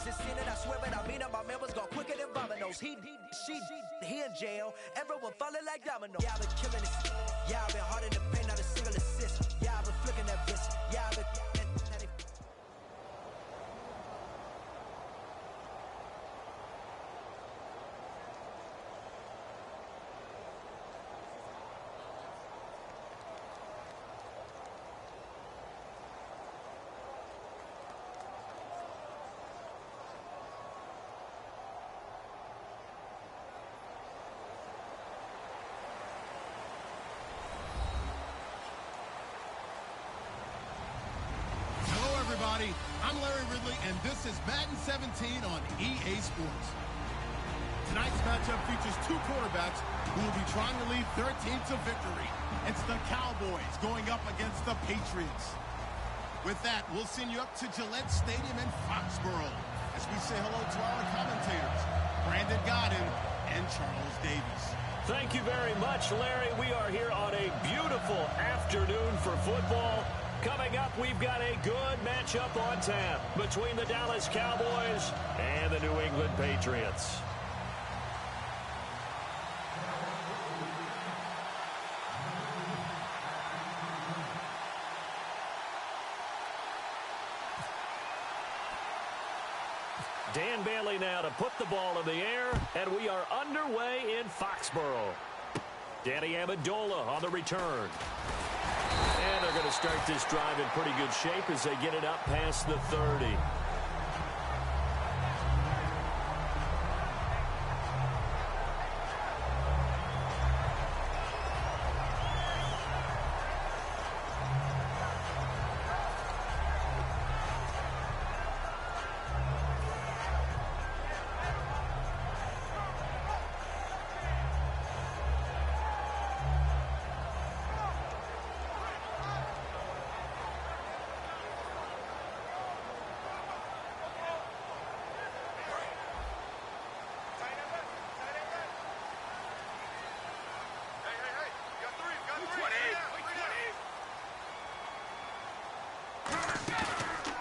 cameras and seen it, I swear it, I mean it. My man was gone quicker than dominoes. He in jail. Everyone falling like dominoes. Yeah, I've been killing this. Yeah, I've been hard in the paint, not a single assist. Yeah, I've been flicking that bitch. Yeah, I've been. I'm Larry Ridley, and this is Madden 17 on EA Sports. Tonight's matchup features two quarterbacks who will be trying to lead their team to victory. It's the Cowboys going up against the Patriots. With that, we'll send you up to Gillette Stadium in Foxborough as we say hello to our commentators, Brandon Godden and Charles Davis. Thank you very much, Larry. We are here on a beautiful afternoon for football. Coming up, we've got a good matchup on tap between the Dallas Cowboys and the New England Patriots. Dan Bailey now to put the ball in the air, and we are underway in Foxborough. Danny Amendola on the return. And they're going to start this drive in pretty good shape as they get it up past the 30.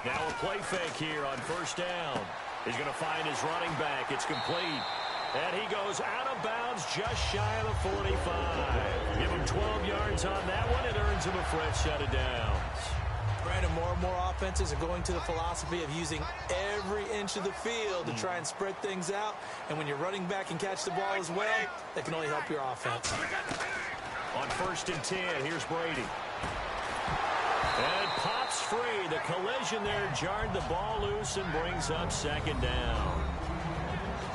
Now a play fake here on first down. He's going to find his running back. It's complete. And he goes out of bounds just shy of the 45. Give him 12 yards on that one. It earns him a fresh set of downs. Brandon, more and more offenses are going to the philosophy of using every inch of the field to try and spread things out. And when your running back can catch the ball as well, that can only help your offense. On first and 10, here's Brady. And pops free. The collision there jarred the ball loose and brings up second down.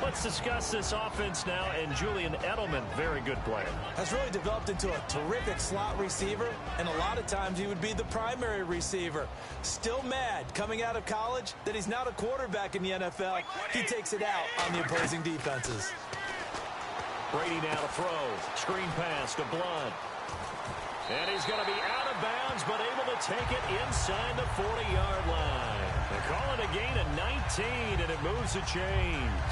Let's discuss this offense now, and Julian Edelman, very good player. Has really developed into a terrific slot receiver, and a lot of times he would be the primary receiver. Still mad coming out of college that he's not a quarterback in the NFL. He takes it out on the opposing defenses. Brady now to throw. Screen pass to Blunt. And he's going to be out of bounds, but able to take it inside the 40-yard line. They call it a gain of 19, and it moves the chains.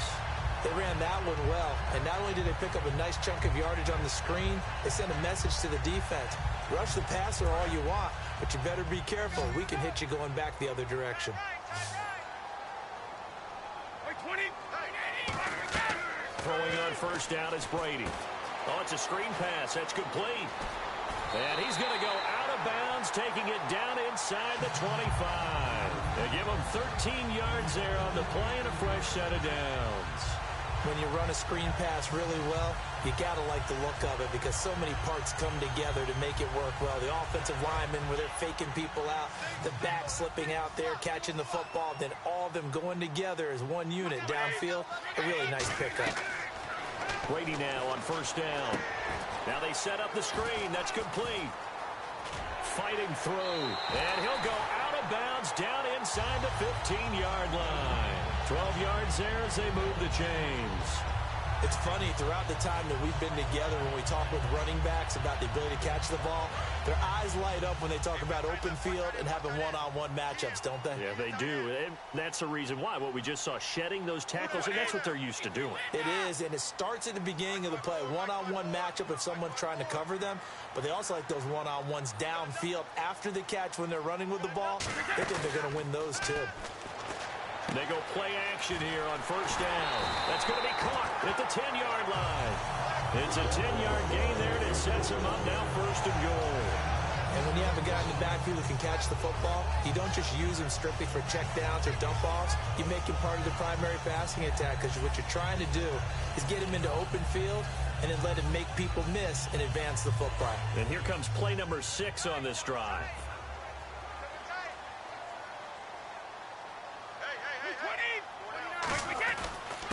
They ran that one well, and not only did they pick up a nice chunk of yardage on the screen, they sent a message to the defense. Rush the passer all you want, but you better be careful. We can hit you going back the other direction. Throwing on first down is Brady. Oh, it's a screen pass. That's complete. And he's going to go out of bounds, taking it down inside the 25. They give him 13 yards there on the play and a fresh set of downs. When you run a screen pass really well, you got to like the look of it because so many parts come together to make it work well. The offensive linemen, where they're faking people out, the back slipping out there, catching the football, then all of them going together as one unit downfield. A really nice pickup. Brady now on first down. Now they set up the screen. That's complete. Fighting through. And he'll go out of bounds down inside the 15-yard line. 12 yards there as they move the chains. It's funny, throughout the time that we've been together, when we talk with running backs about the ability to catch the ball, their eyes light up when they talk about open field and having one-on-one matchups, don't they? Yeah, they do. And that's the reason why. What we just saw, shedding those tackles, and that's what they're used to doing. It is, and it starts at the beginning of the play. One-on-one matchup if someone's trying to cover them, but they also like those one-on-ones downfield after the catch when they're running with the ball. They think they're going to win those, too. They go play action here on first down. That's going to be caught at the 10-yard line. It's a 10-yard gain there, and it sets him up now first and goal. And when you have a guy in the backfield who can catch the football, you don't just use him strictly for checkdowns or dump-offs. You make him part of the primary passing attack, because what you're trying to do is get him into open field and then let him make people miss and advance the football. And here comes play number 6 on this drive.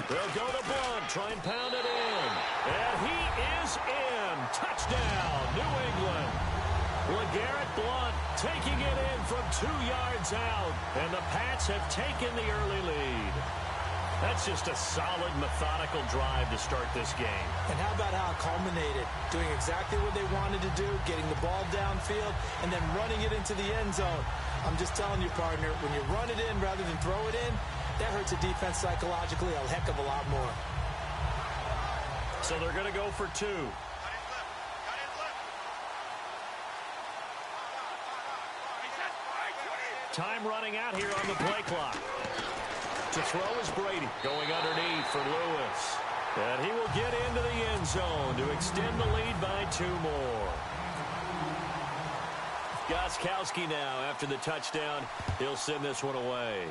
They'll go to Blunt, try and pound it in. And he is in. Touchdown, New England. LeGarrette Blunt taking it in from 2 yards out. And the Pats have taken the early lead. That's just a solid, methodical drive to start this game. And how about how it culminated? Doing exactly what they wanted to do, getting the ball downfield, and then running it into the end zone. I'm just telling you, partner, when you run it in rather than throw it in, that hurts a defense psychologically a heck of a lot more. So they're going to go for 2. Time running out here on the play clock. To throw is Brady, going underneath for Lewis. And he will get into the end zone to extend the lead by 2 more. Gostkowski now, after the touchdown, he'll send this one away.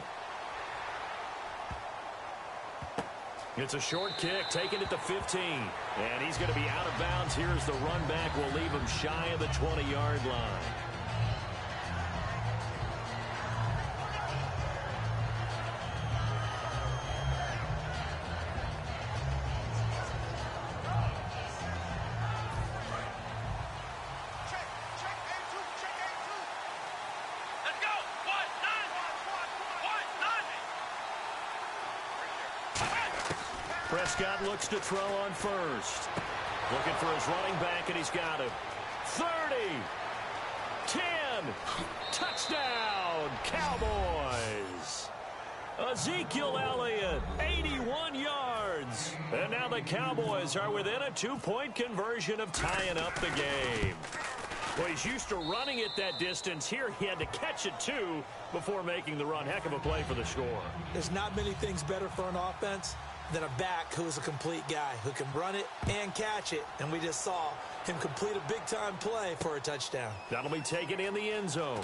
It's a short kick, taken at the 15. And he's going to be out of bounds. Here's the run back. Will leave him shy of the 20-yard line. Prescott looks to throw on first. Looking for his running back, and he's got him. 30, 10, touchdown, Cowboys. Ezekiel Elliott, 81 yards. And now the Cowboys are within a 2-point conversion of tying up the game. Well, he's used to running it that distance. Here he had to catch it, too, before making the run. Heck of a play for the score. There's not many things better for an offense than a back who is a complete guy who can run it and catch it. And we just saw him complete a big-time play for a touchdown. That'll be taken in the end zone.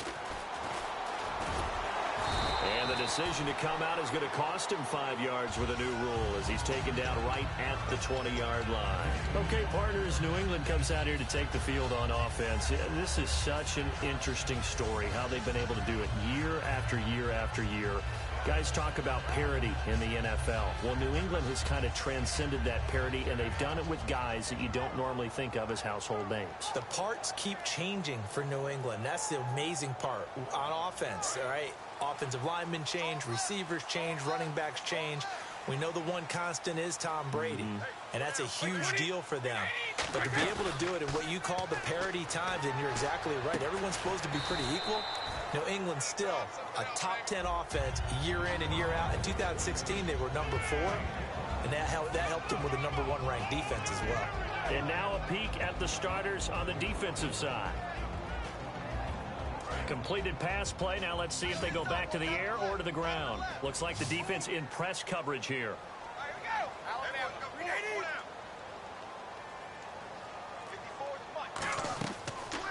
And the decision to come out is going to cost him 5 yards with a new rule as he's taken down right at the 20-yard line. Okay, partners, New England comes out here to take the field on offense. This is such an interesting story, how they've been able to do it year after year after year. Guys talk about parity in the NFL. Well, New England has kind of transcended that parity, and they've done it with guys that you don't normally think of as household names. The parts keep changing for New England. That's the amazing part on offense, all right? Offensive linemen change, receivers change, running backs change. We know the one constant is Tom Brady, and that's a huge deal for them. But to be able to do it in what you call the parity times, and you're exactly right, everyone's supposed to be pretty equal. New England still a top 10 offense year in and year out. In 2016, they were number 4, and that helped them with a number 1 ranked defense as well. And now a peek at the starters on the defensive side. Completed pass play. Now let's see if they go back to the air or to the ground. Looks like the defense in press coverage here.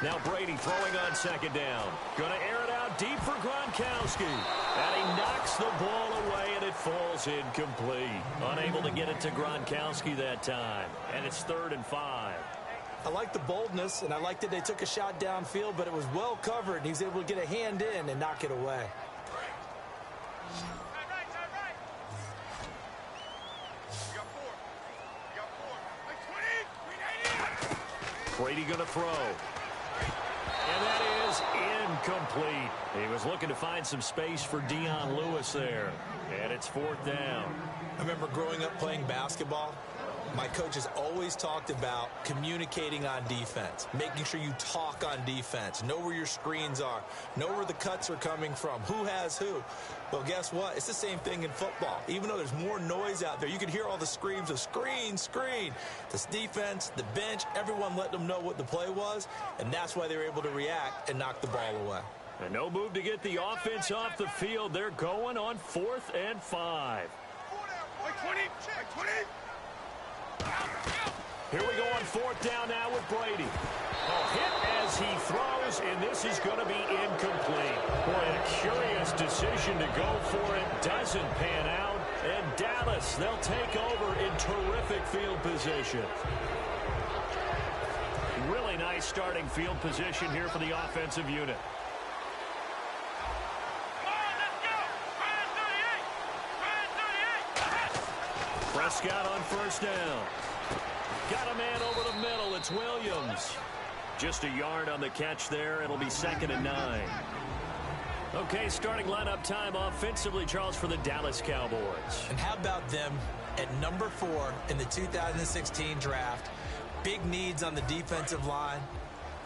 Now Brady throwing on second down. Going to air it out deep for Gronkowski. And he knocks the ball away, and it falls incomplete. Unable to get it to Gronkowski that time. And it's 3rd and 5. I like the boldness, and I like that they took a shot downfield, but it was well covered, and he was able to get a hand in and knock it away. Brady going to throw. And that is incomplete. He was looking to find some space for Dion Lewis there. And it's 4th down. I remember growing up playing basketball. My coaches always talked about communicating on defense, making sure you talk on defense, know where your screens are, know where the cuts are coming from, who has who. Well, guess what? It's the same thing in football. Even though there's more noise out there, you can hear all the screams of screen, screen. This defense, the bench, everyone let them know what the play was, and that's why they were able to react and knock the ball away. And no move to get the offense off the field. They're going on 4th and 5. Here we go on 4th down now with Brady. Hit as he throws, and this is going to be incomplete. Boy, a curious decision to go for it. Doesn't pan out. And Dallas, they'll take over in terrific field position. Really nice starting field position here for the offensive unit. Prescott on 1st down. Got a man over the middle. It's Williams. Just a yard on the catch there. It'll be 2nd and 9. Okay, starting lineup time offensively, Charles, for the Dallas Cowboys. And how about them at number 4 in the 2016 draft? Big needs on the defensive line,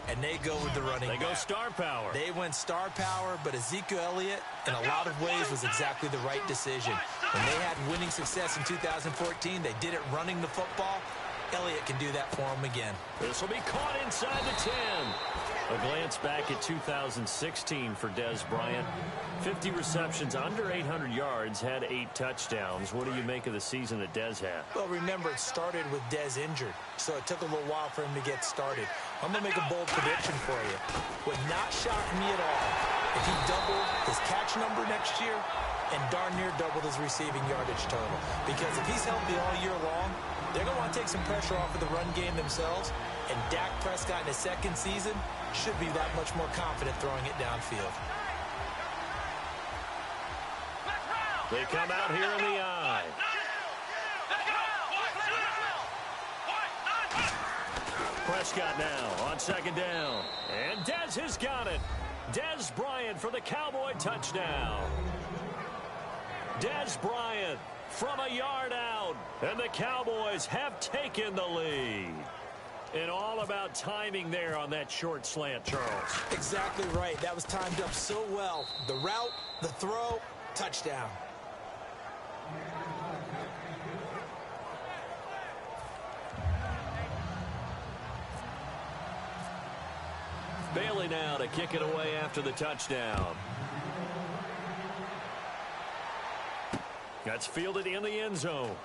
and they go with the running back. They go star power. They went star power, but Ezekiel Elliott, in a lot of ways, was exactly the right decision. When they had winning success in 2014, they did it running the football. Elliott can do that for him again. This will be caught inside the 10. A glance back at 2016 for Dez Bryant. 50 receptions, under 800 yards, had 8 touchdowns. What do you make of the season that Dez had? Well, remember, it started with Dez injured, so it took a little while for him to get started. I'm going to make a bold prediction for you. Would not shock me at all if he doubled his catch number next year and darn near doubled his receiving yardage total. Because if he's healthy all year long, they're going to want to take some pressure off of the run game themselves, and Dak Prescott in his 2nd season should be that much more confident throwing it downfield. They come out here in the eye. Prescott now on 2nd down. And Dez has got it. Dez Bryant for the Cowboy touchdown. Dez Bryant from a yard out. And the Cowboys have taken the lead. And all about timing there on that short slant, Charles. Exactly right. That was timed up so well. The route, the throw, touchdown. Bailey now to kick it away after the touchdown. That's fielded in the end zone.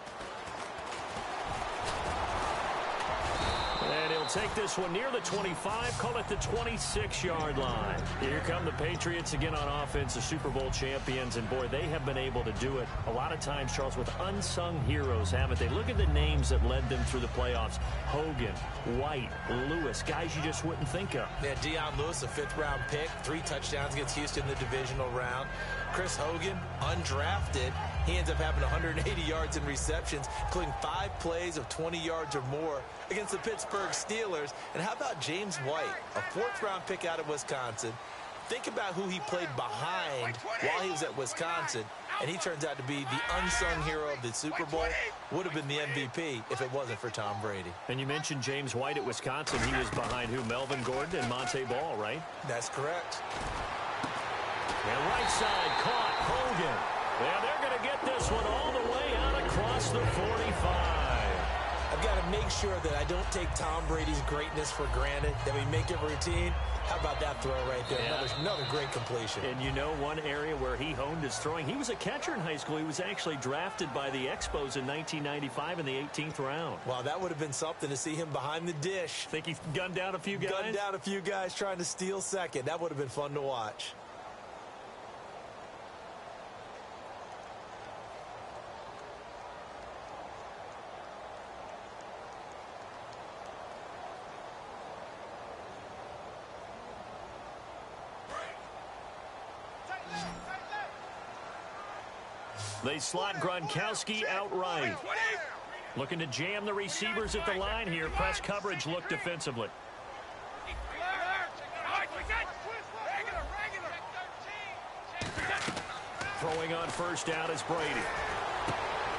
And he'll take this one near the 25, call it the 26-yard line. Here come the Patriots again on offense, the Super Bowl champions, and boy, they have been able to do it a lot of times, Charles, with unsung heroes, haven't they? Look at the names that led them through the playoffs. Hogan, White, Lewis, guys you just wouldn't think of. Yeah, Deion Lewis, a 5th-round pick, 3 touchdowns against Houston in the divisional round. Chris Hogan, undrafted. He ends up having 180 yards in receptions, including 5 plays of 20 yards or more against the Pittsburgh Steelers. And how about James White, a 4th-round pick out of Wisconsin? Think about who he played behind while he was at Wisconsin, and he turns out to be the unsung hero of the Super Bowl. Would have been the MVP if it wasn't for Tom Brady. And you mentioned James White at Wisconsin. He was behind who? Melvin Gordon and Monte Ball, right? That's correct. And right side caught Hogan. Yeah, they're going to get this one all the way out across the 45. I've got to make sure that I don't take Tom Brady's greatness for granted, that we make it routine. How about that throw right there? Yeah. Another great completion. And you know one area where he honed his throwing, he was a catcher in high school. He was actually drafted by the Expos in 1995 in the 18th round. Wow, that would have been something to see him behind the dish. Think he gunned down a few guys? Gunned down a few guys trying to steal second. That would have been fun to watch. They slot Gronkowski outright. Looking to jam the receivers at the line here. Press coverage look defensively. Throwing on 1st down is Brady.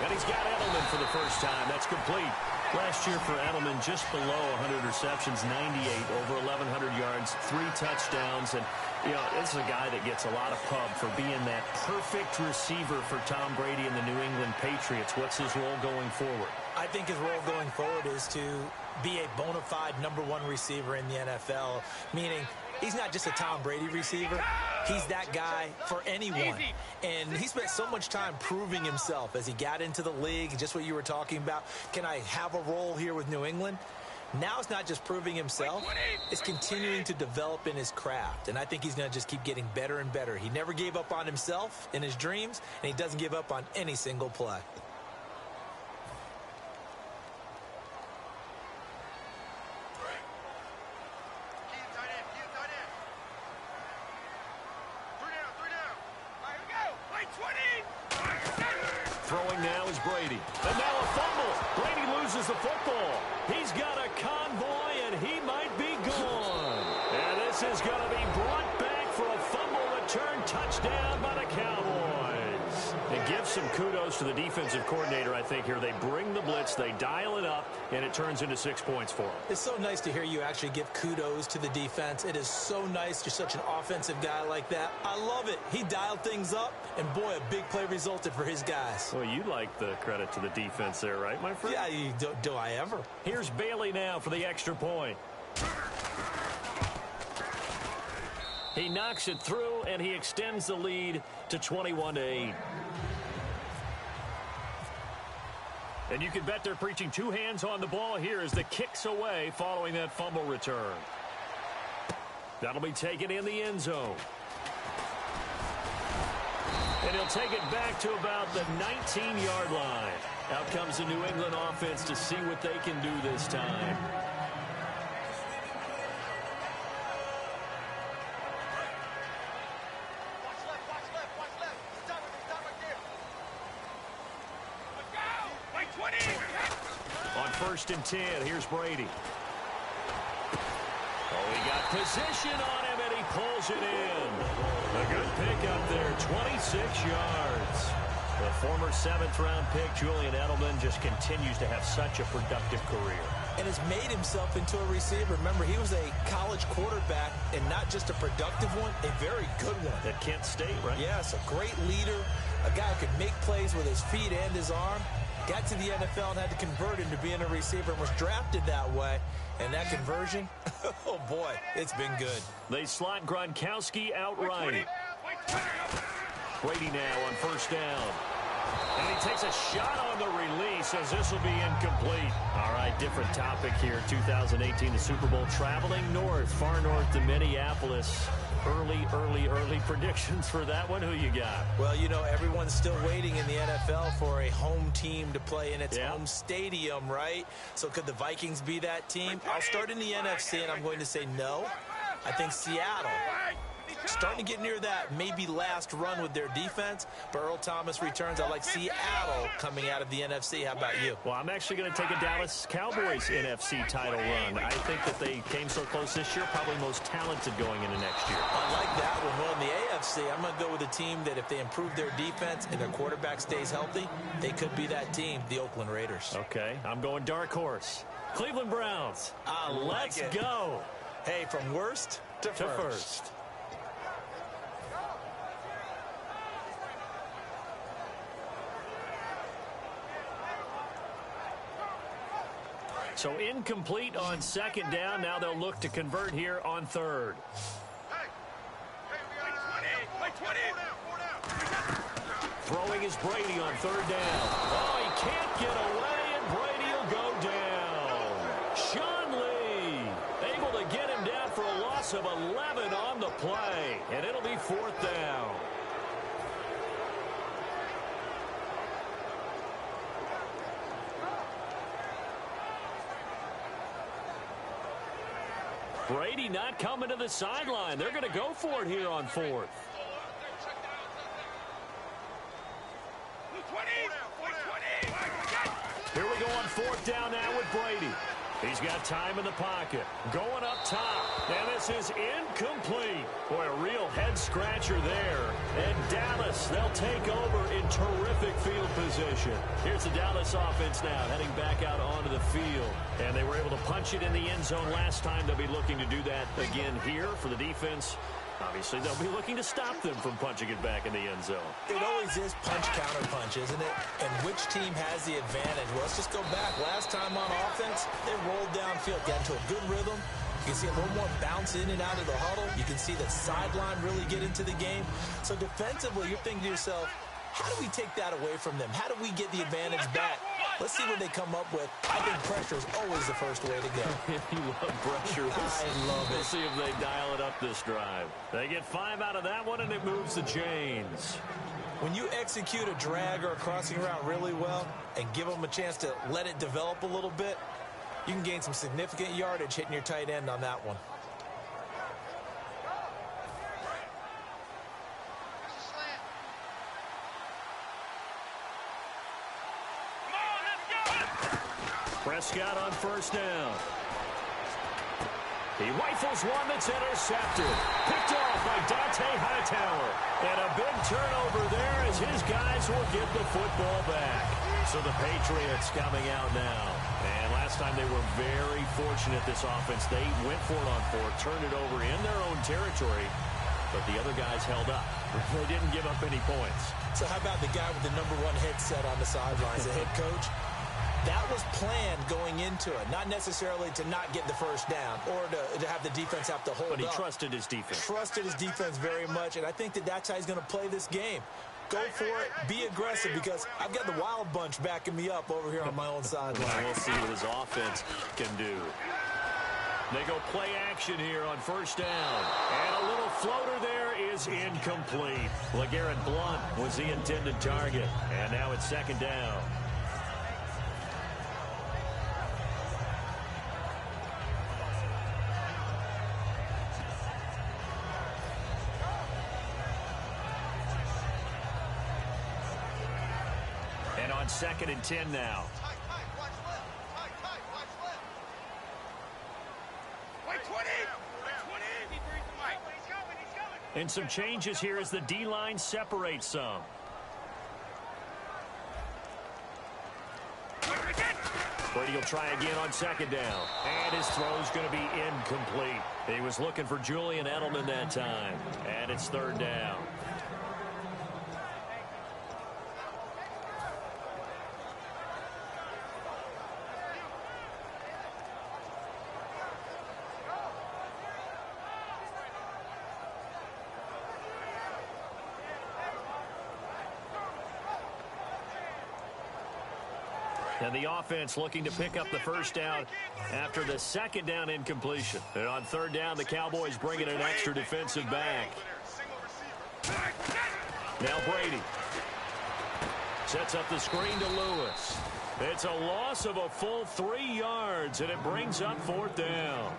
And he's got Edelman for the first time. That's complete. Last year for Edelman, just below 100 receptions, 98, over 1,100 yards, 3 touchdowns. And, you know, this is a guy that gets a lot of pub for being that perfect receiver for Tom Brady and the New England Patriots. What's his role going forward? I think his role going forward is to be a bona fide #1 receiver in the NFL, meaning He's not just a Tom Brady receiver. He's that guy for anyone. And he spent so much time proving himself as he got into the league, just what you were talking about. Can I have a role here with New England? Now it's not just proving himself, it's continuing to develop in his craft. And I think he's going to just keep getting better and better. He never gave up on himself in his dreams, and he doesn't give up on any single play. Throwing now is Brady. And now a fumble. Brady loses the football. He's got a convoy, and he might be gone. And this is going to be brought back for a fumble return touchdown by the Cowboys. It gives some kudos to the defensive coordinator, I think, here. They bring the blitz, they dial it up, and it turns into 6 points for them. It's so nice to hear you actually give kudos to the defense. It is so nice. You're such an offensive guy like that. I love it. He dialed things up, and boy, a big play resulted for his guys. Well, you like the credit to the defense there, right, my friend? Yeah, do I ever? Here's Bailey now for the extra point. He knocks it through, and he extends the lead to 21-8. And you can bet they're preaching two hands on the ball here as the kick's away following that fumble return. That'll be taken in the end zone. And he'll take it back to about the 19-yard line. Out comes the New England offense to see what they can do this time. On 1st and 10, here's Brady. Oh, he got position on him, and he pulls it in. A good pickup there, 26 yards. The former 7th-round pick, Julian Edelman, just continues to have such a productive career. And has made himself into a receiver. Remember, he was a college quarterback, and not just a productive one, a very good one. At Kent State, right? Yes, a great leader, a guy who could make plays with his feet and his arm. Got to the NFL and had to convert into being a receiver and was drafted that way. And that conversion, oh boy, it's been good. They slot Gronkowski outright. Brady now on 1st down. And he takes a shot on the release as this will be incomplete. All right, different topic here. 2018, the Super Bowl, traveling north, far north to Minneapolis. Early predictions for that one. Who you got? Well, you know, everyone's still waiting in the NFL for a home team to play in its home stadium, right? So could the Vikings be that team? I'll start in the NFC, and I'm going to say no. I think Seattle, starting to get near that maybe last run with their defense. But Earl Thomas returns. I like Seattle coming out of the NFC. How about you? Well, I'm actually going to take a Dallas Cowboys NFC title run. I think that they came so close this year, probably most talented going into next year. I like that one. Well, in the AFC, I'm going to go with a team that if they improve their defense and their quarterback stays healthy, they could be that team, the Oakland Raiders. Okay, I'm going dark horse. Cleveland Browns. Let's go. Hey, from worst to first. So incomplete on 2nd down. Now they'll look to convert here on 3rd. Throwing is Brady on 3rd down. Oh, he can't get away, and Brady will go down. Sean Lee able to get him down for a loss of 11 on the play, and it'll be 4th down. Brady not coming to the sideline. They're going to go for it here on 4th. Here we go on 4th down now with Brady. He's got time in the pocket. Going up top. And this is incomplete. Boy, a real head-scratcher there. And Dallas, they'll take over in terrific field position. Here's the Dallas offense now, heading back out onto the field. And they were able to punch it in the end zone last time. They'll be looking to do that again here for the defense. Obviously, they'll be looking to stop them from punching it back in the end zone. It always is punch-counter-punch, isn't it? And which team has the advantage? Well, let's just go back. Last time on offense, they rolled downfield, got into a good rhythm, You can see a little more bounce in and out of the huddle. You can see the sideline really get into the game. So defensively, you're thinking to yourself, how do we take that away from them? How do we get the advantage back? Let's see what they come up with. I think pressure is always the first way to go. You love pressure. I love it. We'll see if they dial it up this drive. They get 5 out of that one, and it moves the chains. When you execute a drag or a crossing route really well and give them a chance to let it develop a little bit, you can gain some significant yardage hitting your tight end on that one. Prescott on first down. He rifles one that's intercepted. Picked off by Dante Hightower. And a big turnover there as his guys will get the football back. So the Patriots coming out now. And last time they were very fortunate, this offense. They went for it on 4, turned it over in their own territory. But the other guys held up. They didn't give up any points. So how about the guy with the #1 headset on the sidelines, the head coach? That was planned going into it, not necessarily to not get the first down or to have the defense have to hold up. But he trusted his defense. Trusted his defense very much, and I think that's how he's going to play this game. Go for it, be aggressive, because I've got the wild bunch backing me up over here on my own sideline. We'll see what his offense can do. They go play action here on first down. And a little floater there is incomplete. LeGarrette Blount was the intended target. And now it's second down. And on 2nd and 10 now. And some changes here as the D-line separates some. Brady will try again on 2nd down. And his throw is going to be incomplete. He was looking for Julian Edelman that time. And it's 3rd down. And the offense looking to pick up the first down after the 2nd down incompletion. And on 3rd down, the Cowboys bring in an extra defensive back. Now Brady sets up the screen to Lewis. It's a loss of a full 3 yards, and it brings up 4th down.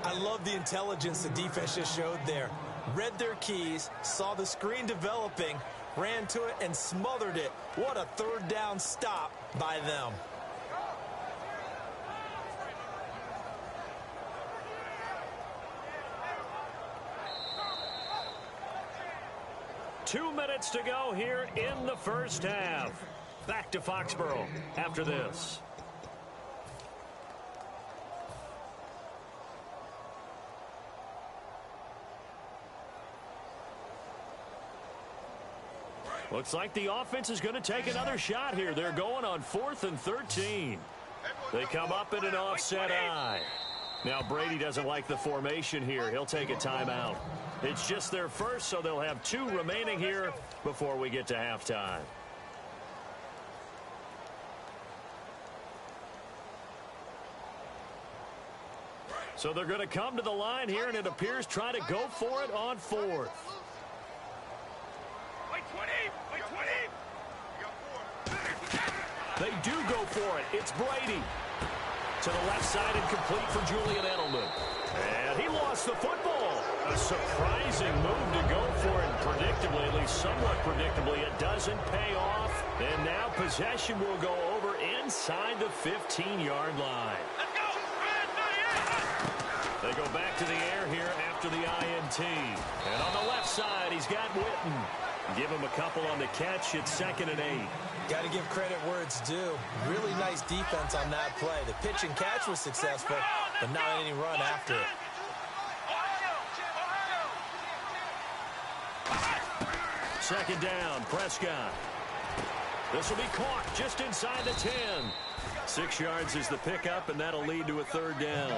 I love the intelligence the defense just showed there. Read their keys, saw the screen developing, ran to it, and smothered it. What a 3rd down stop by them. Two minutes to go here in the first half. Back to Foxborough after this. Looks like the offense is going to take another shot here. They're going on 4th and 13. They come up in an offset eye. Now Brady doesn't like the formation here. He'll take a timeout. It's just their first, so they'll have 2 remaining here before we get to halftime. So they're going to come to the line here, and it appears try to go for it on 4th. They do go for it. It's Brady. To the left side and complete for Julian Edelman. And he lost the football. A surprising move to go for it. Predictably, at least somewhat predictably, it doesn't pay off. And now possession will go over inside the 15-yard line. They go back to the air here after the INT. And on the left side, he's got Witten. Give him a couple on the catch. It's 2nd and 8. Got to give credit where it's due. Really nice defense on that play. The pitch and catch was successful, but not any run after it. Second down, Prescott. This will be caught just inside the 10. 6 yards is the pickup, and that'll lead to a third down.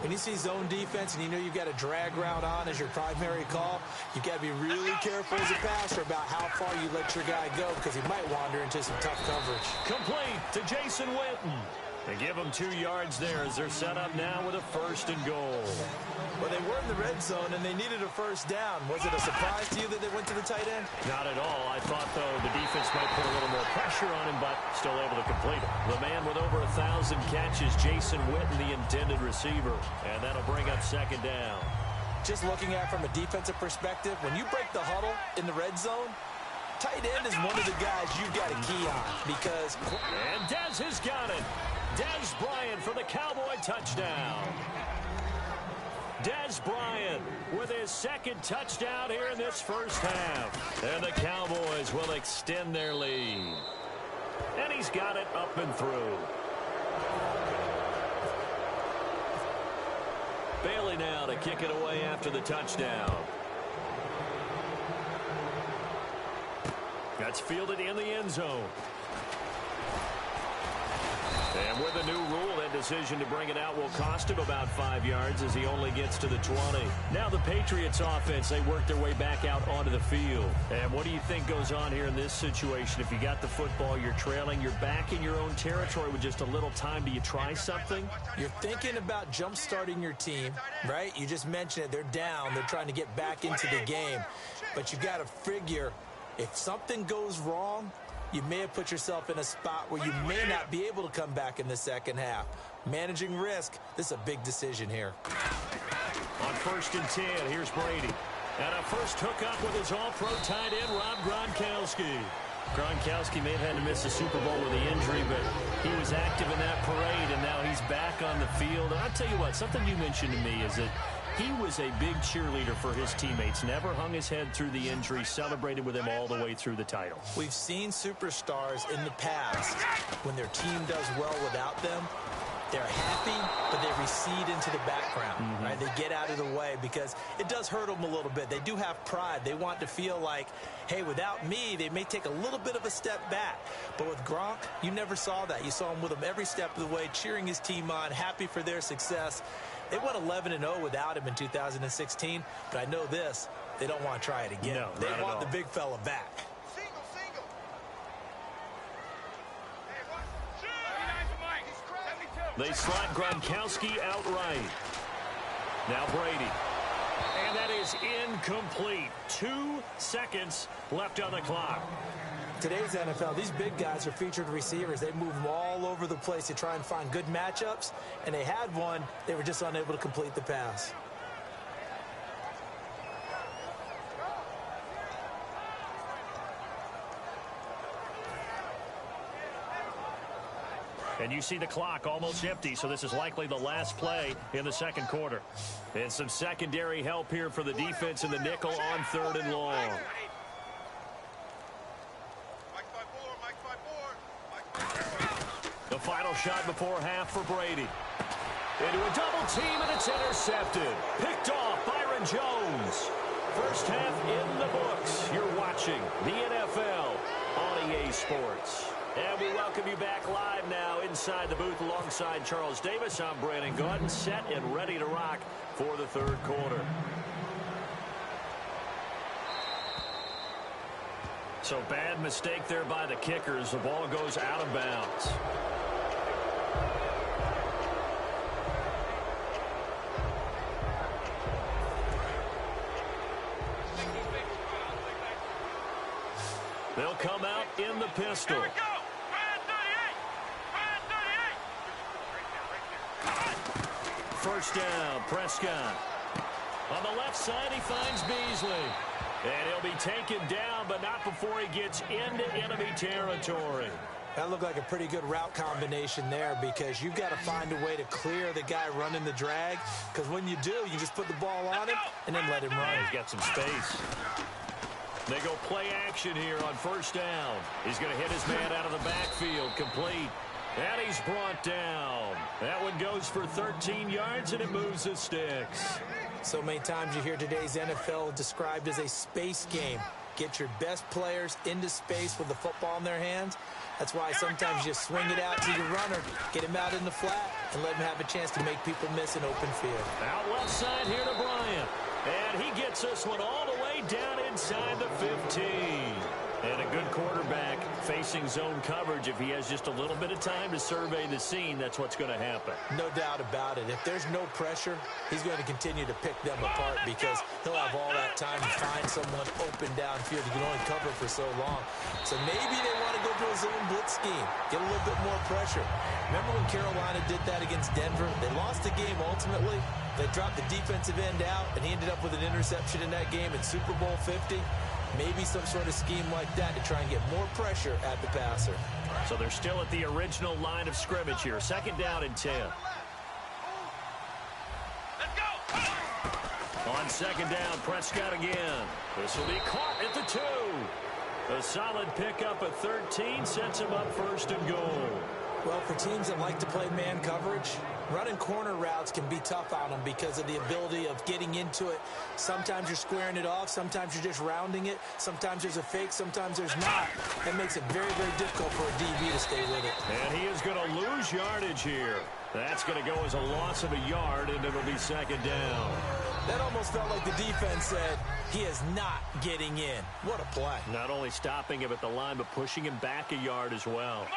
When you see zone defense and you know you've got a drag route on as your primary call, you've got to be really careful as a passer about how far you let your guy go because he might wander into some tough coverage. Complete to Jason Witten. They give him 2 yards there as they're set up now with a 1st and goal. Well, they were in the red zone, and they needed a 1st down. Was it a surprise to you that they went to the tight end? Not at all. I thought, though, the defense might put a little more pressure on him, but still able to complete it. The man with over 1,000 catches, Jason Witten, the intended receiver. And that'll bring up 2nd down. Just looking at it from a defensive perspective, when you break the huddle in the red zone, tight end is one of the guys you've got to key on because... And Dez has got it. Dez Bryant for the Cowboy touchdown. Dez Bryant with his 2nd touchdown here in this first half. And the Cowboys will extend their lead. And he's got it up and through. Bailey now to kick it away after the touchdown. That's fielded in the end zone. And with a new rule, that decision to bring it out will cost him about 5 yards as he only gets to the 20. Now the Patriots offense, they work their way back out onto the field. And what do you think goes on here in this situation? If you got the football, you're trailing, you're back in your own territory with just a little time. Do you try something? You're thinking about jump-starting your team, right? You just mentioned it. They're down. They're trying to get back into the game. But you got to figure if something goes wrong, you may have put yourself in a spot where you may not be able to come back in the second half. Managing risk, this is a big decision here. On 1st and 10, here's Brady. And a first hookup with his all-pro tight end, Rob Gronkowski. Gronkowski may have had to miss the Super Bowl with the injury, but he was active in that parade, and now he's back on the field. And I'll tell you what, something you mentioned to me is that he was a big cheerleader for his teammates, never hung his head through the injury, celebrated with him all the way through the title. We've seen superstars in the past, when their team does well without them, they're happy, but they recede into the background, right? They get out of the way because it does hurt them a little bit. They do have pride. They want to feel like, hey, without me, they may take a little bit of a step back. But with Gronk, you never saw that. You saw him with him every step of the way, cheering his team on, happy for their success. They went 11-0 without him in 2016, but I know this, they don't want to try it again. No, they want the big fella back. They slide Gronkowski outright. Now Brady. And that is incomplete. 2 seconds left on the clock. Today's NFL, these big guys are featured receivers. They move them all over the place to try and find good matchups, and they had one. They were just unable to complete the pass. And you see the clock almost empty, so this is likely the last play in the second quarter. And some secondary help here for the defense in the nickel on 3rd and long. The final shot before half for Brady. Into a double team, and it's intercepted. Picked off Byron Jones. First half in the books. You're watching the NFL on EA Sports. And we welcome you back live now inside the booth alongside Charles Davis. I'm Brandon Gaudin, set and ready to rock for the 3rd quarter. So bad mistake there by the kickers. The ball goes out of bounds. They'll come out in the pistol. First down, Prescott. On the left side, he finds Beasley. And he'll be taken down, but not before he gets into enemy territory. That looked like a pretty good route combination there because you've got to find a way to clear the guy running the drag. Because when you do, you just put the ball on him and then let him run. He's got some space. They go play action here on first down. He's going to hit his man out of the backfield, complete. And he's brought down. That one goes for 13 yards, and it moves the sticks. So many times you hear today's NFL described as a space game. Get your best players into space with the football in their hands. That's why sometimes you just swing it out to your runner, get him out in the flat, and let him have a chance to make people miss an open field. Out left side here to Bryant. And he gets this one all the way down inside the 15. And a good quarterback facing zone coverage. If he has just a little bit of time to survey the scene, that's what's going to happen. No doubt about it. If there's no pressure, he's going to continue to pick them apart because he'll have all that time to find someone open downfield. He can only cover for so long. So maybe they want to go to a zone blitz scheme, get a little bit more pressure. Remember when Carolina did that against Denver? They lost the game ultimately. They dropped the defensive end out, and he ended up with an interception in that game in Super Bowl 50. Maybe some sort of scheme like that to try and get more pressure at the passer. So they're still at the original line of scrimmage here. 2nd down and 10. On 2nd down, Prescott again. This will be caught at the 2. A solid pickup at 13 sets him up 1st and goal. Well, for teams that like to play man coverage, running corner routes can be tough on them because of the ability of getting into it. Sometimes you're squaring it off. Sometimes you're just rounding it. Sometimes there's a fake. Sometimes there's not. That makes it very, very difficult for a DB to stay with it. And he is going to lose yardage here. That's going to go as a loss of a yard, and it'll be 2nd down. That almost felt like the defense said, he is not getting in. What a play. Not only stopping him at the line, but pushing him back a yard as well.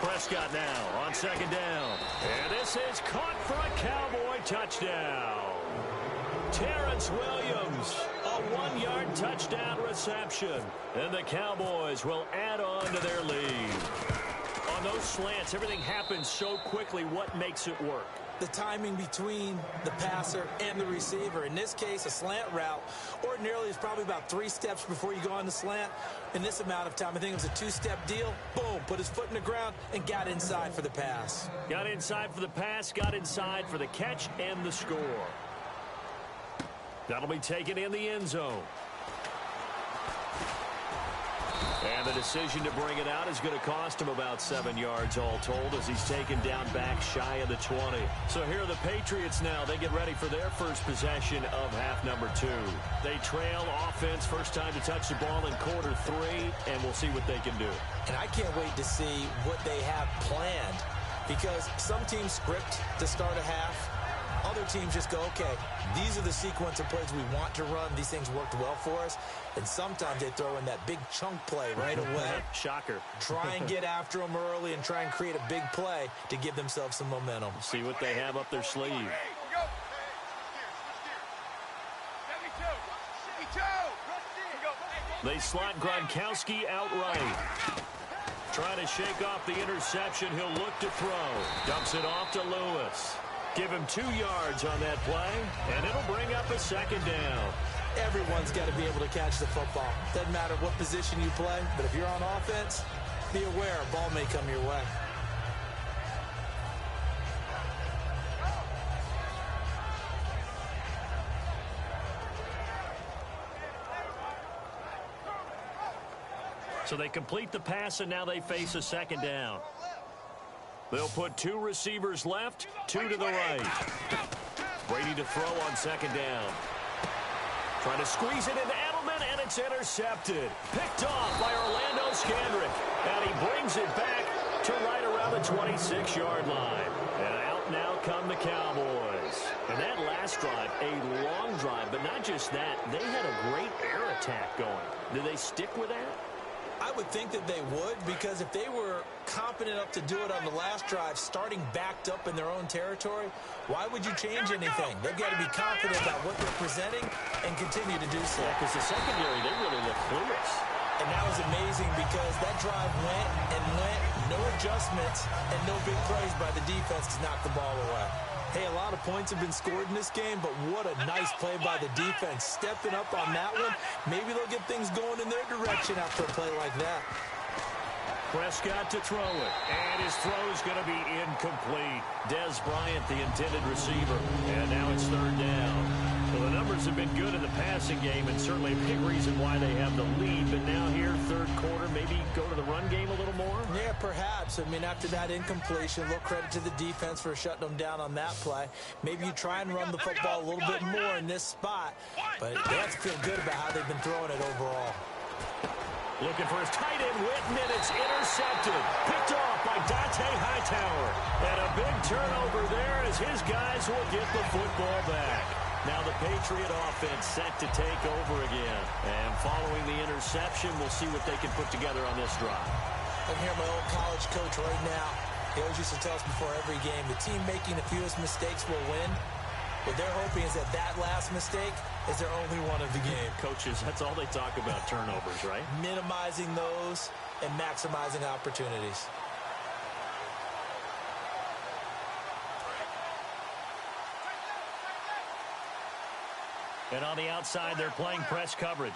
Prescott now on 2nd down. And this is caught for a Cowboy touchdown. Terrence Williams, a 1-yard touchdown reception. And the Cowboys will add on to their lead. On those slants, everything happens so quickly. What makes it work? The timing between the passer and the receiver. In this case, a slant route ordinarily is probably about 3 steps before you go on the slant. In this amount of time, I think it was a 2-step deal. Boom, put his foot in the ground and got inside for the pass. Got inside for the pass, got inside for the catch and the score. That'll be taken in the end zone. And the decision to bring it out is going to cost him about 7 yards all told as he's taken down back shy of the 20. So here are the Patriots now. They get ready for their first possession of half number 2. They trail offense, first time to touch the ball in quarter 3, and we'll see what they can do. And I can't wait to see what they have planned because some teams script to start a half. Other teams just go, okay, these are the sequence of plays we want to run. These things worked well for us. And sometimes they throw in that big chunk play right away. Shocker. Try and get after them early and try and create a big play to give themselves some momentum. See what they have up their sleeve. They slot Gronkowski outright. Trying to shake off the interception. He'll look to throw. Dumps it off to Lewis. Give him 2 yards on that play, and it'll bring up a 2nd down. Everyone's got to be able to catch the football. Doesn't matter what position you play, but if you're on offense, be aware a ball may come your way. So they complete the pass, and now they face a 2nd down. They'll put 2 receivers left, 2 to the right. Brady to throw on 2nd down. Trying to squeeze it into Edelman, and it's intercepted. Picked off by Orlando Scandrick. And he brings it back to right around the 26-yard line. And out now come the Cowboys. And that last drive, a long drive, but not just that. They had a great air attack going. Do they stick with that? I would think that they would, because if they were confident enough to do it on the last drive, starting backed up in their own territory, why would you change anything? They've got to be confident about what they're presenting and continue to do so. Yeah, because the secondary, they really look clueless. And that was amazing because that drive went and went, no adjustments, and no big plays by the defense to knock the ball away. Hey, a lot of points have been scored in this game, but what a nice play by the defense. Stepping up on that one, maybe they'll get things going in their direction after a play like that. Prescott to throw it, and his throw is going to be incomplete. Dez Bryant, the intended receiver, and now it's 3rd down. So the number numbers have been good in the passing game, and certainly a big reason why they have the lead. But now here, third quarter, maybe go to the run game a little more? Yeah, perhaps. I mean, after that incompletion, a little credit to the defense for shutting them down on that play. Maybe you try and run the football a little bit more in this spot, but they have to feel good about how they've been throwing it overall. Looking for his tight end, Witten, and it's intercepted. Picked off by Dante Hightower. And a big turnover there as his guys will get the football back. Now the Patriot offense set to take over again. And following the interception, we'll see what they can put together on this drive. I can hear my old college coach right now. He always used to tell us before every game, the team making the fewest mistakes will win. What they're hoping is that that last mistake is their only one of the game. Coaches, that's all they talk about, turnovers, right? Minimizing those and maximizing opportunities. And on the outside, they're playing press coverage.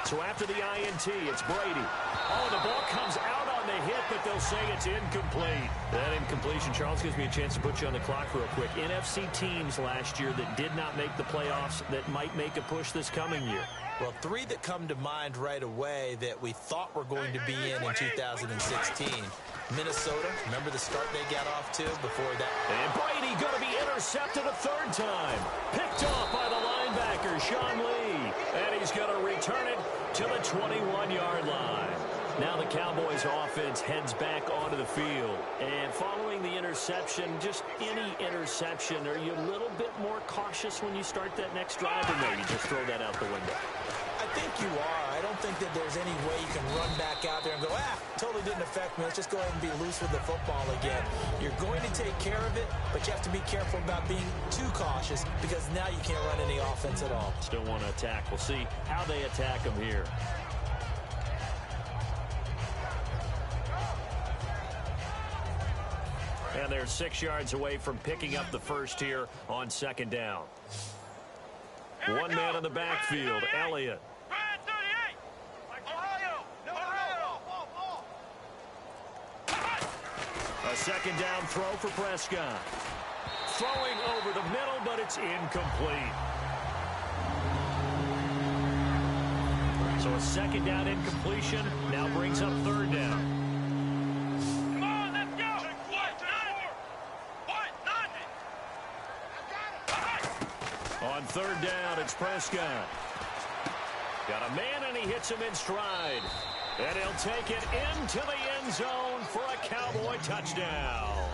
So after the INT, it's Brady. Oh, the ball comes out on the hit, but they'll say it's incomplete. That incompletion, Charles, gives me a chance to put you on the clock real quick. NFC teams last year that did not make the playoffs that might make a push this coming year. Well, three that come to mind right away that we thought were going to be in 2016. Minnesota, remember the start they got off to before that? And Brady going to be intercepted a third time. Picked off by the linebacker, Sean Lee. And he's going to return it to the 21-yard line. Now the Cowboys offense heads back onto the field. And following the interception, just any interception, are you a little bit more cautious when you start that next drive, or no, you just throw that out the window? I think you are. I don't think that there's any way you can run back out there and go, totally didn't affect me. Let's just go ahead and be loose with the football again. You're going to take care of it, but you have to be careful about being too cautious because now you can't run any offense at all. Still want to attack. We'll see how they attack them here. And they're 6 yards away from picking up the first here on second down. One man in the backfield, Elliott. A second down throw for Prescott. Throwing over the middle, but it's incomplete. So a second down incompletion now brings up third down. On third down, it's Prescott. Got a man, and he hits him in stride. And he'll take it into the end zone for a Cowboy touchdown.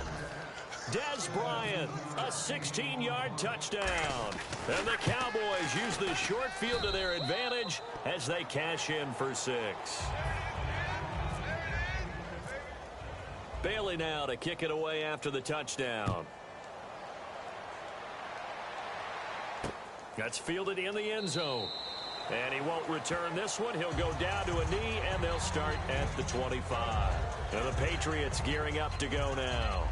Des Bryant, a 16-yard touchdown. And the Cowboys use the short field to their advantage as they cash in for 6. Bailey now to kick it away after the touchdown. That's fielded in the end zone. And he won't return this one. He'll go down to a knee, and they'll start at the 25. And the Patriots gearing up to go now.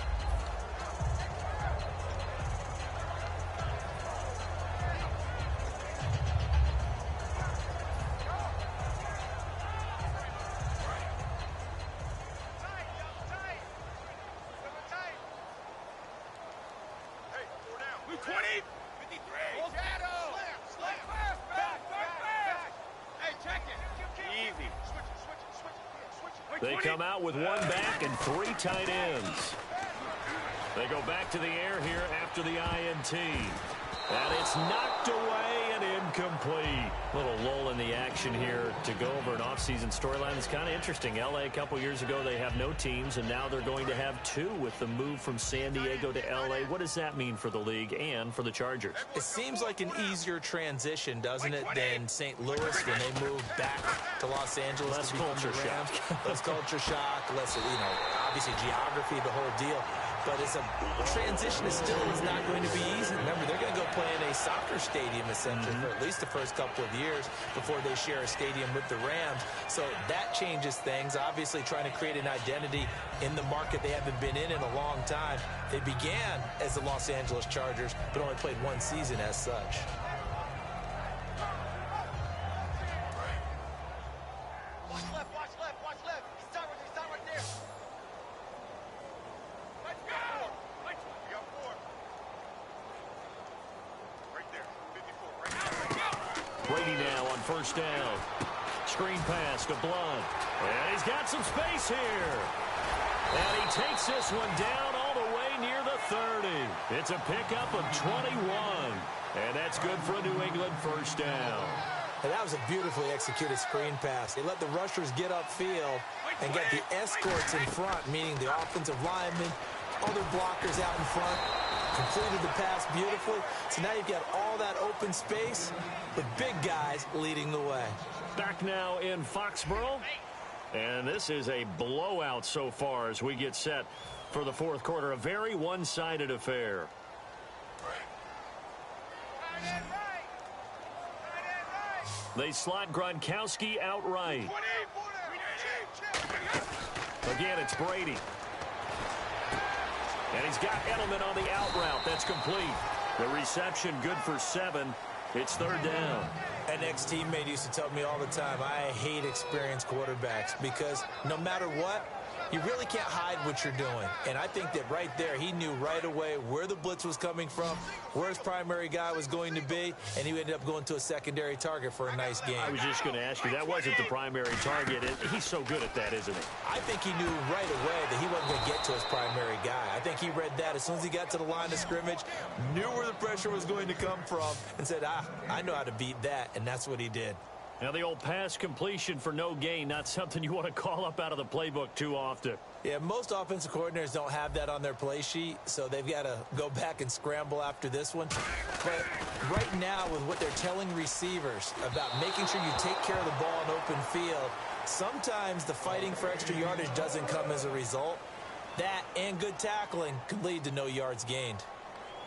They come out with one back and 3 tight ends. They go back to the air here after the INT. And it's knocked away and incomplete. Little lull in the action here to go over an offseason storyline that's kind of interesting. LA a couple years ago, they have no teams, and now they're going to have 2 with the move from San Diego to LA. What does that mean for the league and for the Chargers? It seems like an easier transition, doesn't it, than St. Louis when they moved back to Los Angeles. Less culture shock. Less culture shock, less, obviously geography, the whole deal. But it's a transition is not going to be easy. Remember, they're going to go play in a soccer stadium, essentially, for at least the first couple of years before they share a stadium with the Rams. So that changes things. Obviously, trying to create an identity in the market they haven't been in a long time. They began as the Los Angeles Chargers, but only played 1 season as such. Watch left, watch left, watch left. He's done right there. Let's go! We got 4. first down. Screen pass to Blunt. And he's got some space here. And he takes this one down all the way near the 30. It's a pickup of 21. And that's good for a New England first down. And that was a beautifully executed screen pass. They let the rushers get upfield and get the escorts in front, meaning the offensive linemen, other blockers out in front, completed the pass beautifully. So now you've got all that open space with big guys leading the way. Back now in Foxborough. And this is a blowout so far as we get set for the fourth quarter. A very one-sided affair. They slot Gronkowski outright. Again, it's Brady. And he's got Edelman on the out route. That's complete. The reception good for 7. It's third down. An ex-teammate used to tell me all the time, I hate experienced quarterbacks because no matter what, you really can't hide what you're doing. And I think that right there, he knew right away where the blitz was coming from, where his primary guy was going to be, and he ended up going to a secondary target for a nice game. I was just going to ask you, that wasn't the primary target. He's so good at that, isn't he? I think he knew right away that he wasn't going to get to his primary guy. I think he read that as soon as he got to the line of scrimmage, knew where the pressure was going to come from, and said, I know how to beat that, and that's what he did. Now, the old pass completion for no gain, not something you want to call up out of the playbook too often. Yeah, most offensive coordinators don't have that on their play sheet, so they've got to go back and scramble after this one. But right now, with what they're telling receivers about making sure you take care of the ball in open field, sometimes the fighting for extra yardage doesn't come as a result. That and good tackling could lead to no yards gained.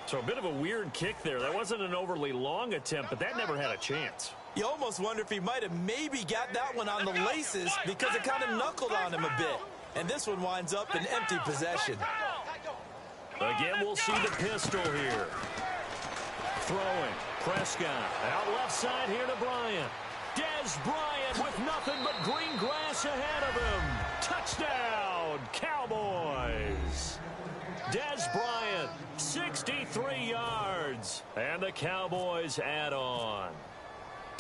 So a bit of a weird kick there. That wasn't an overly long attempt, but that never had a chance. You almost wonder if he might have maybe got that one on the laces because it kind of knuckled on him a bit. And this one winds up in empty possession. Again, we'll see the pistol here. Throwing. Prescott. Out left side here to Bryant. Dez Bryant with nothing but green grass ahead of him. Touchdown, Cowboys. Dez Bryant, 63 yards. And the Cowboys add on.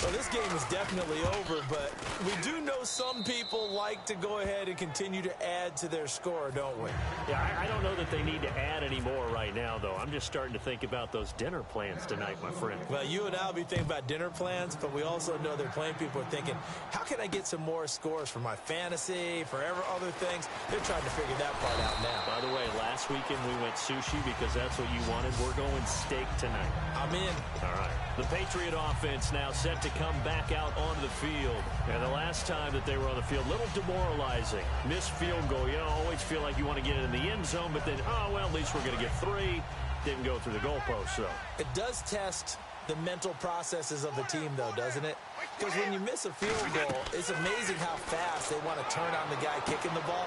Well, this game is definitely over, but we do know some people like to go ahead and continue to add to their score, don't we? Yeah, I don't know that they need to add any more right now, though. I'm just starting to think about those dinner plans tonight, my friend. Well, you and I will be thinking about dinner plans, but we also know they're playing people are thinking, how can I get some more scores for my fantasy, for other things? They're trying to figure that part out now. By the way, last weekend we went sushi because that's what you wanted. We're going steak tonight. I'm in. All right. The Patriot offense now set to come back out onto the field. And the last time that they were on the field, a little demoralizing. Missed field goal. You always feel like you want to get it in the end zone, but then, oh, well, at least we're going to get 3. Didn't go through the goalpost, though. It does test the mental processes of the team, though, doesn't it? Because when you miss a field goal, it's amazing how fast they want to turn on the guy kicking the ball.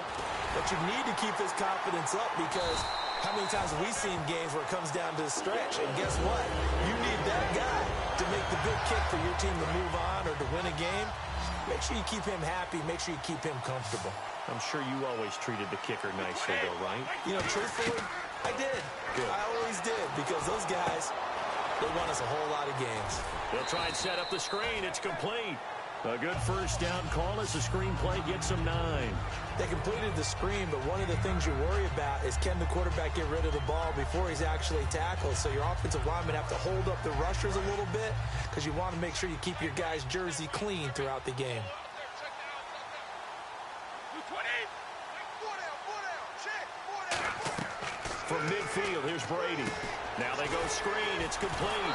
But you need to keep his confidence up because how many times have we seen games where it comes down to the stretch? And guess what? You need that guy to make the big kick for your team to move on or to win a game. Make sure you keep him happy. Make sure you keep him comfortable. I'm sure you always treated the kicker nicely, though, right? You know, truthfully, I did. Good. I always did because those guys, they won us a whole lot of games. They'll try and set up the screen. It's complete. A good first down call as the screen play gets them 9. They completed the screen, but one of the things you worry about is can the quarterback get rid of the ball before he's actually tackled? So your offensive linemen have to hold up the rushers a little bit because you want to make sure you keep your guy's jersey clean throughout the game. From midfield, here's Brady. Now they go screen. It's complete.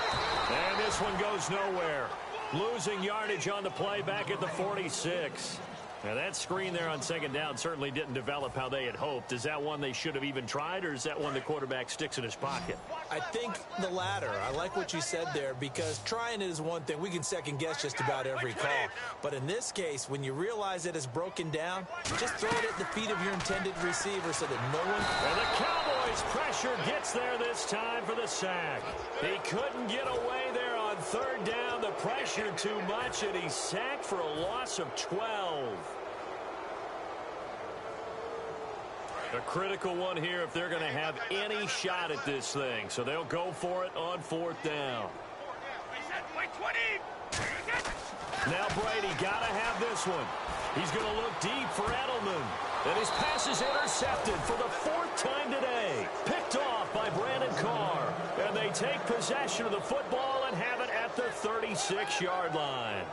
And this one goes nowhere. Losing yardage on the play back at the 46. Now that screen there on second down certainly didn't develop how they had hoped. Is that one they should have even tried, or is that one the quarterback sticks in his pocket? I think the latter. I like what you said there because trying it is one thing. We can second guess just about every call. But in this case, when you realize that it's broken down, just throw it at the feet of your intended receiver so that no one... And the Cowboys pressure gets there this time for the sack. He couldn't get away there on third down. The pressure too much, and he's sacked for a loss of 12. A critical one here if they're going to have any shot at this thing. So they'll go for it on fourth down. Now Brady got to have this one. He's going to look deep for Edelman. And his pass is intercepted for the 4th time today. Picked off by Brandon Carr. And they take possession of the football and have it at the 36-yard line.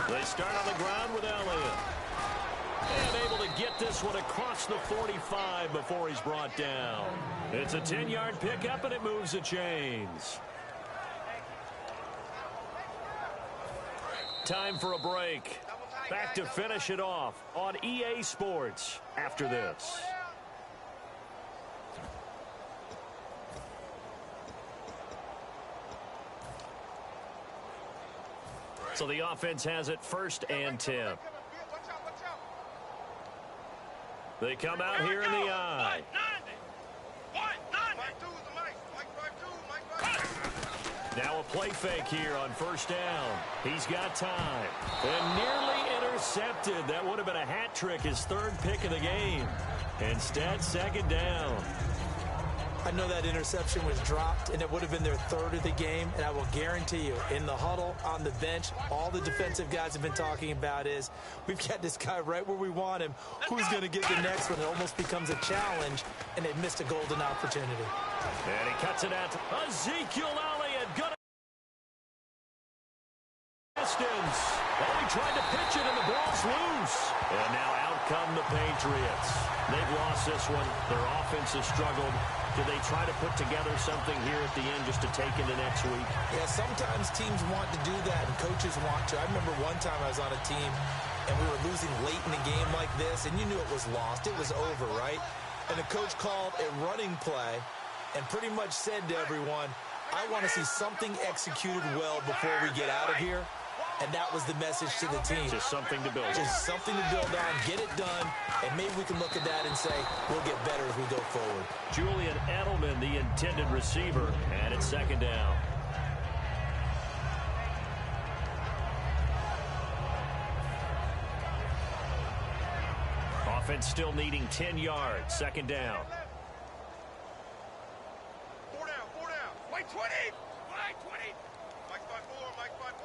They start on the ground with Elliott. And able to get this one across the 45 before he's brought down. It's a 10-yard pickup, and it moves the chains. Time for a break. Back to finish it off on EA Sports after this. So the offense has it 1st and 10. They come out here in the I. Now a play fake here on 1st down. He's got time. And nearly intercepted. That would have been a hat trick, his 3rd pick of the game. Instead, 2nd down. I know that interception was dropped, and it would have been their 3rd of the game, and I will guarantee you, in the huddle, on the bench, all the defensive guys have been talking about is, we've got this guy right where we want him. Who's going to get the next one? It almost becomes a challenge, and they missed a golden opportunity. And he cuts it out to Ezekiel Elliott. Good distance. Oh, he tried to pitch it, and the ball's loose. And now out come the Patriots. They've lost this one. Their offense has struggled. Do they try to put together something here at the end just to take into next week? Yeah, sometimes teams want to do that, and coaches want to. I remember one time I was on a team, and we were losing late in the game like this, and you knew it was lost. It was over, right? And the coach called a running play and pretty much said to everyone, I want to see something executed well before we get out of here. And that was the message to the team. Just something to build on. Just something to build on, get it done, and maybe we can look at that and say, we'll get better as we go forward. Julian Edelman, the intended receiver, and it's 2nd down. Offense still needing 10 yards, 2nd down. 4 down, 4 down. Mike 20. Mike 20. Mike 5-4, Mike 5-4.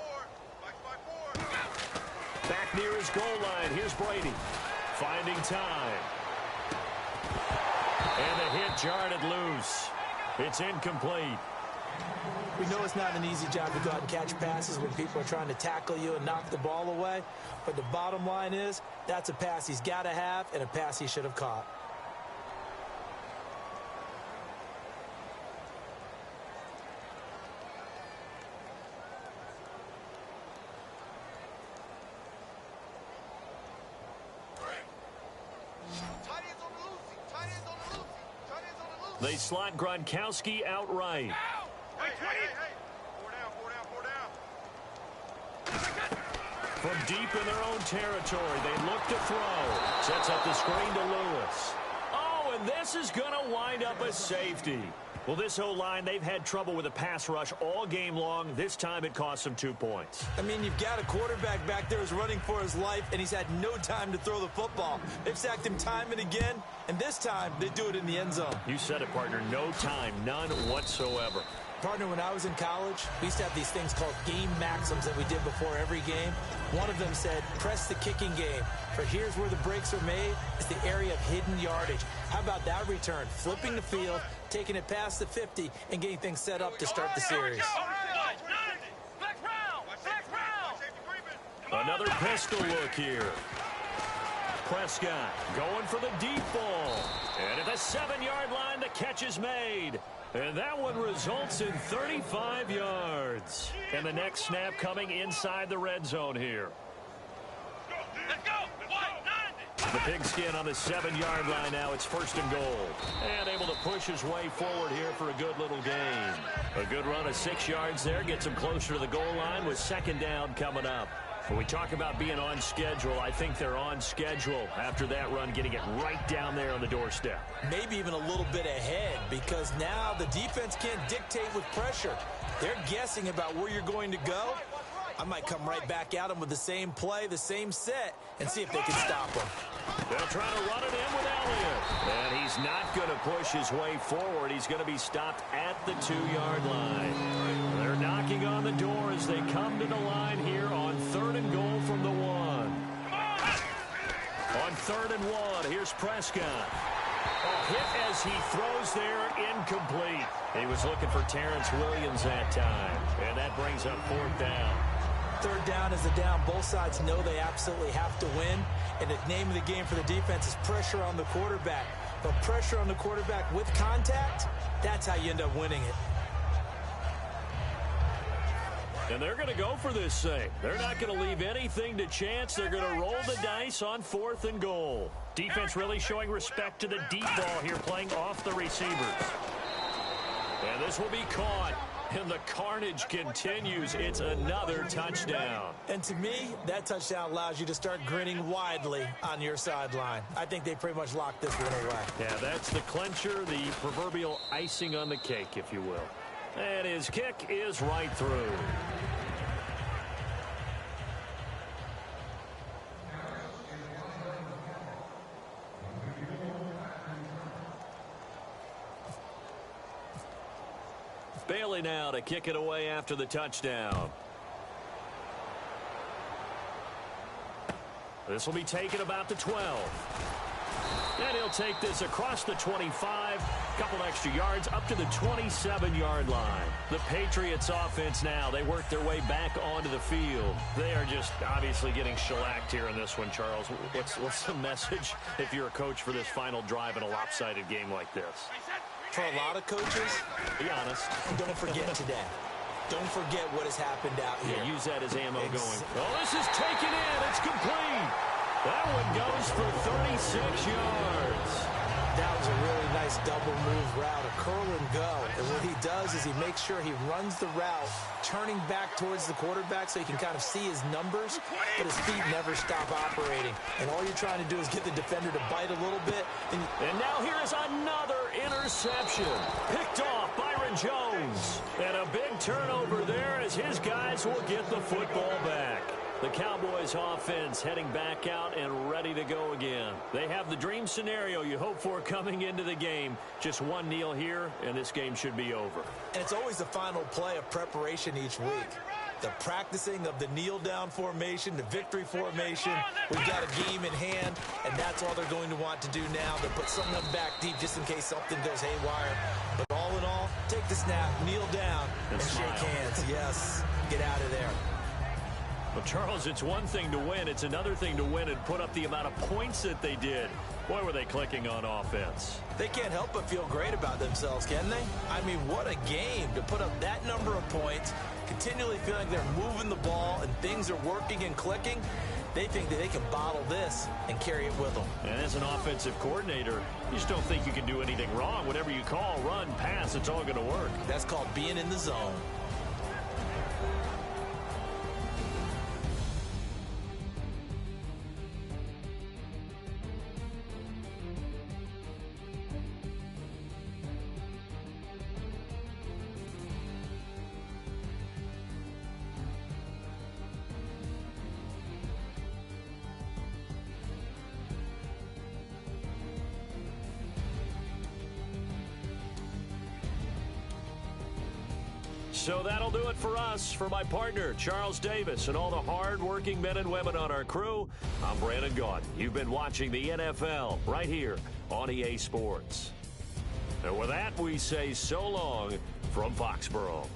Back near his goal line. Here's Brady. Finding time. And the hit jarred it loose. It's incomplete. We know it's not an easy job to go out and catch passes when people are trying to tackle you and knock the ball away. But the bottom line is, that's a pass he's got to have and a pass he should have caught. They slot Gronkowski outright. Hey, 4 down, 4 down, 4 down. From deep in their own territory, they look to throw. Sets up the screen to Lewis. Oh, and this is going to wind up a safety. Well, this O-line, they've had trouble with a pass rush all game long. This time it cost them 2 points. I mean, you've got a quarterback back there who's running for his life, and he's had no time to throw the football. They've sacked him time and again, and this time they do it in the end zone. You said it, partner. No time, none whatsoever. Partner, when I was in college, we used to have these things called game maxims that we did before every game. One of them said, press the kicking game. For here's where the breaks are made. It's the area of hidden yardage. How about that return? Flipping the field, taking it past the 50, and getting things set up to start the series. Another pistol look here. Prescott going for the deep ball. And at the 7-yard line, the catch is made. And that one results in 35 yards. And the next snap coming inside the red zone here. Let's go. The pigskin on the 7-yard line now. It's 1st and goal. And able to push his way forward here for a good little gain. A good run of 6 yards there. Gets him closer to the goal line with 2nd down coming up. When we talk about being on schedule, I think they're on schedule after that run, getting it right down there on the doorstep. Maybe even a little bit ahead, because now the defense can't dictate with pressure. They're guessing about where you're going to go. I might come right back at them with the same play, the same set, and see if they can stop them. They'll try to run it in with Elliott. And he's not going to push his way forward. He's going to be stopped at the 2-yard line. They're knocking on the door as they come to the line here on 3rd and goal from the 1. On 3rd and 1, here's Prescott. Hit as he throws there, incomplete. He was looking for Terrence Williams that time. And that brings up 4th down. 3rd down is a down. Both sides know they absolutely have to win. And the name of the game for the defense is pressure on the quarterback. But pressure on the quarterback with contact, that's how you end up winning it. And they're going to go for this thing. They're not going to leave anything to chance. They're going to roll the dice on 4th and goal. Defense really showing respect to the deep ball here, playing off the receivers. And this will be caught. And the carnage continues. It's another touchdown. And to me, that touchdown allows you to start grinning widely on your sideline. I think they pretty much locked this one away. Yeah, that's the clincher, the proverbial icing on the cake, if you will. And his kick is right through. Bailey now to kick it away after the touchdown. This will be taken about the 12. And he'll take this across the 25, couple extra yards up to the 27-yard line. The Patriots offense now, they work their way back onto the field. They are just obviously getting shellacked here in this one, Charles. What's the message if you're a coach for this final drive in a lopsided game like this? For a lot of coaches, be honest, don't forget today. Don't forget what has happened out here. Yeah, use that as ammo going. Oh, this is taken in. It's complete. That one goes for 36 yards. That was a really nice double move route, a curl and go. And what he does is he makes sure he runs the route, turning back towards the quarterback so he can kind of see his numbers, but his feet never stop operating. And all you're trying to do is get the defender to bite a little bit. And now here is another interception. Picked off Byron Jones. And a big turnover there as his guys will get the football back. The Cowboys offense heading back out and ready to go again. They have the dream scenario you hope for coming into the game. Just one kneel here, and this game should be over. And it's always the final play of preparation each week. The practicing of the kneel-down formation, the victory formation. We've got a game in hand, and that's all they're going to want to do now. They'll put someone back deep just in case something goes haywire. But all in all, take the snap, kneel down, and shake hands. Yes, get out of there. Well, Charles, it's one thing to win. It's another thing to win and put up the amount of points that they did. Boy, were they clicking on offense. They can't help but feel great about themselves, can they? I mean, what a game to put up that number of points, continually feeling they're moving the ball and things are working and clicking. They think that they can bottle this and carry it with them. And as an offensive coordinator, you just don't think you can do anything wrong. Whatever you call, run, pass, it's all going to work. That's called being in the zone. So that'll do it for us. For my partner, Charles Davis, and all the hard-working men and women on our crew, I'm Brandon Gaudin. You've been watching the NFL right here on EA Sports. And with that, we say so long from Foxborough.